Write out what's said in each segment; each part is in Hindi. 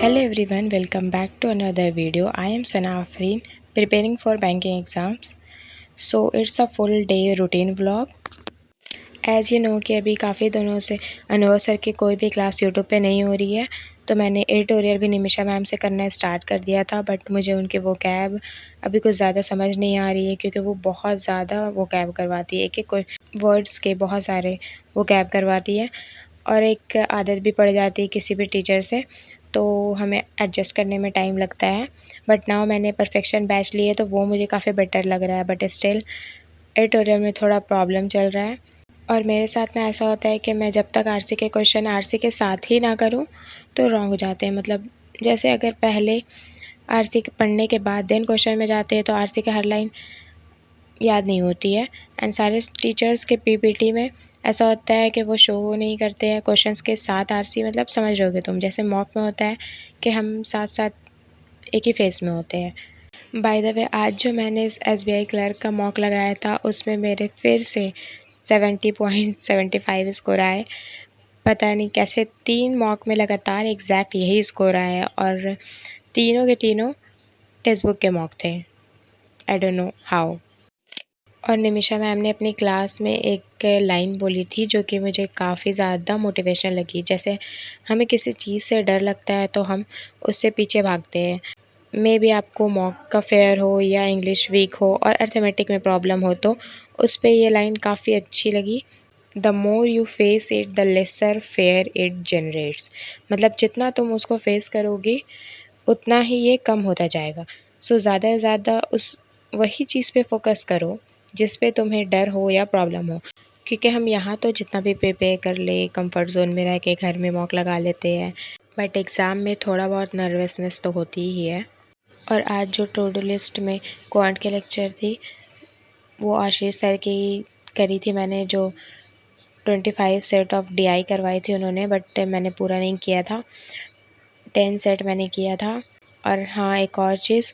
Hello everyone, welcome back to another video. I am Sana Afreen, preparing for banking exams. So it's a full day routine vlog. As you know कि अभी काफ़ी दिनों से अनुभव सर की कोई भी क्लास यूट्यूब पे नहीं हो रही है, तो मैंने एडिटोरियल भी निमिषा मैम से करना स्टार्ट कर दिया था। बट मुझे उनके वो कैब अभी कुछ ज़्यादा समझ नहीं आ रही है, क्योंकि वो बहुत ज़्यादा वो कैब करवाती है, एक एक वर्ड्स के बहुत सारे वो कैब करवाती है और एक आदत भी पड़ जाती है किसी भी टीचर से, तो हमें एडजस्ट करने में टाइम लगता है। बट नाउ मैंने परफेक्शन बैच लिए तो वो मुझे काफ़ी बेटर लग रहा है, बट स्टिल एडिटोरियल में थोड़ा प्रॉब्लम चल रहा है। और मेरे साथ में ऐसा होता है कि मैं जब तक आरसी के क्वेश्चन आरसी के साथ ही ना करूं तो रॉन्ग हो जाते हैं। मतलब जैसे अगर पहले आरसी पढ़ने के बाद देन क्वेश्चन में जाते हैं तो आरसी के हर लाइन याद नहीं होती है। एंड सारे टीचर्स के पीपीटी में ऐसा होता है कि वो शो नहीं करते हैं क्वेश्चंस के साथ आरसी। मतलब समझ रहोगे तुम, जैसे मॉक में होता है कि हम साथ साथ एक ही फेस में होते हैं। बाय द वे, आज जो मैंने इस एसबीआई क्लर्क का मॉक लगाया था उसमें मेरे फिर से 70.75 स्कोर आए। पता नहीं कैसे 3 मॉक में लगातार एग्जैक्ट यही स्कोर आया है, और तीनों के तीनों टेक्स्ट बुक के मॉक थे। I don't know how. और निमिषा मैम ने अपनी क्लास में एक लाइन बोली थी जो कि मुझे काफ़ी ज़्यादा मोटिवेशनल लगी। जैसे हमें किसी चीज़ से डर लगता है तो हम उससे पीछे भागते हैं। मे बी आपको मॉक का फेयर हो या इंग्लिश वीक हो और अर्थमेटिक में प्रॉब्लम हो, तो उस पर ये लाइन काफ़ी अच्छी लगी। The more you face it the lesser fear it generates. मतलब जितना तुम उसको फेस करोगे उतना ही ये कम होता जाएगा। सो ज़्यादा से ज़्यादा उस वही चीज़ पे फोकस करो जिस पे तुम्हें डर हो या प्रॉब्लम हो। क्योंकि हम यहाँ तो जितना भी प्रिपेयर कर ले, कंफर्ट जोन में रह के घर में मॉक लगा लेते हैं, बट एग्ज़ाम में थोड़ा बहुत नर्वसनेस तो होती ही है। और आज जो टू डू लिस्ट में क्वांट के लेक्चर थी वो आशीष सर की करी थी मैंने, जो 25 सेट ऑफ डीआई करवाई थी उन्होंने, बट मैंने पूरा नहीं किया था। 10 सेट मैंने किया था। और हाँ, एक और चीज़,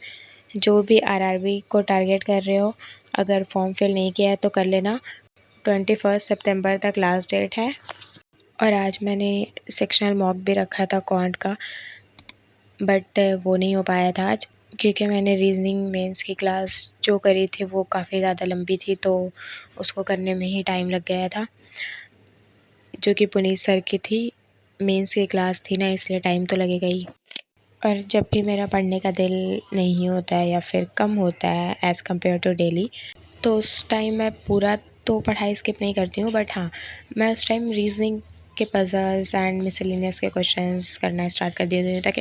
जो भी आरआरबी को टारगेट कर रहे हो, अगर फॉर्म फिल नहीं किया है तो कर लेना। 21 सितंबर तक लास्ट डेट है। और आज मैंने सेक्शनल मॉक भी रखा था क्वांट का, बट वो नहीं हो पाया था आज, क्योंकि मैंने रीजनिंग मेंस की क्लास जो करी थी वो काफ़ी ज़्यादा लंबी थी, तो उसको करने में ही टाइम लग गया था, जो कि पुनीत सर की थी। मेंस की क्लास थी ना, इसलिए टाइम तो लगेगा ही। और जब भी मेरा पढ़ने का दिल नहीं होता है या फिर कम होता है एज़ कम्पेयर टू डेली, तो उस टाइम मैं पूरा तो पढ़ाई स्किप नहीं करती हूँ, बट हाँ, मैं उस टाइम रीजनिंग के पजल्स एंड मिसलिनियस के क्वेश्चंस करना स्टार्ट कर देती हूँ, ताकि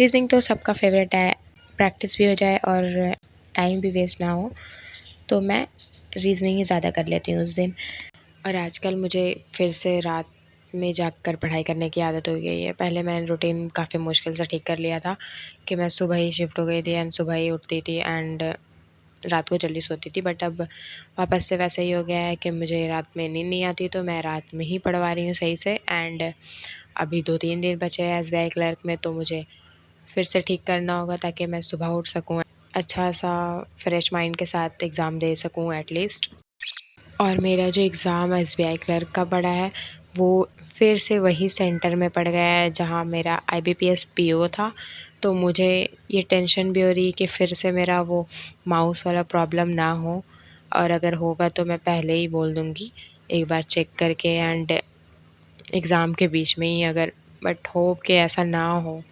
रीजनिंग तो सबका फेवरेट है, प्रैक्टिस भी हो जाए और टाइम भी वेस्ट ना हो। तो मैं रीजनिंग ही ज़्यादा कर लेती हूँ उस दिन। और आजकल मुझे फिर से रात में जागकर पढ़ाई करने की आदत हो गई है। पहले मैंने रूटीन काफ़ी मुश्किल से ठीक कर लिया था कि मैं सुबह ही शिफ्ट हो गई थी एंड सुबह ही उठती थी एंड रात को जल्दी सोती थी, बट अब वापस से वैसा ही हो गया है कि मुझे रात में नींद नहीं आती, तो मैं रात में ही पढ़वा रही हूँ सही से। एंड अभी 2-3 दिन बचे हैं एसबीआई क्लर्क में, तो मुझे फिर से ठीक करना होगा ताकि मैं सुबह उठ सकूँ, अच्छा सा फ्रेश माइंड के साथ एग्ज़ाम दे सकूँ एटलीस्ट। और मेरा जो एग्ज़ाम एसबीआई क्लर्क का पड़ा है वो फिर से वही सेंटर में पड़ गया है जहाँ मेरा आईबीपीएस पीओ था। तो मुझे ये टेंशन भी हो रही है कि फिर से मेरा वो माउस वाला प्रॉब्लम ना हो, और अगर होगा तो मैं पहले ही बोल दूँगी एक बार चेक करके, एंड एग्ज़ाम के बीच में ही अगर, बट होप कि ऐसा ना हो।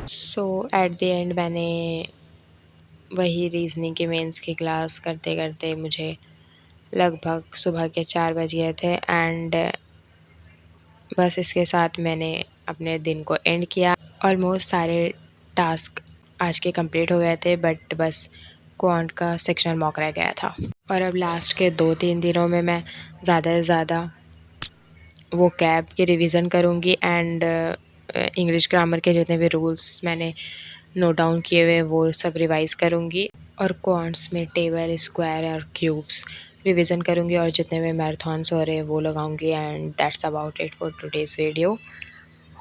सो एट द एंड मैंने वही रीज़निंग की मेंस की क्लास करते करते मुझे लगभग सुबह के 4 बज गए थे, एंड बस इसके साथ मैंने अपने दिन को एंड किया। ऑलमोस्ट सारे टास्क आज के कंप्लीट हो गए थे, बट बस क्वांट का सेक्शन मॉक रह गया था। और अब लास्ट के 2-3 दिनों में मैं ज़्यादा से ज़्यादा वो कैब की रिवीजन करूँगी, एंड इंग्लिश ग्रामर के जितने भी रूल्स मैंने नोट डाउन किए हुए वो सब रिवाइज़ करूँगी। और क्वांट्स में टेबल, स्क्वायर और क्यूब्स रिवीजन करूँगी, और जितने भी मैराथन्स हो रहे हैं वो लगाऊँगी। And that's about it for today's video.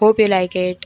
Hope you like it.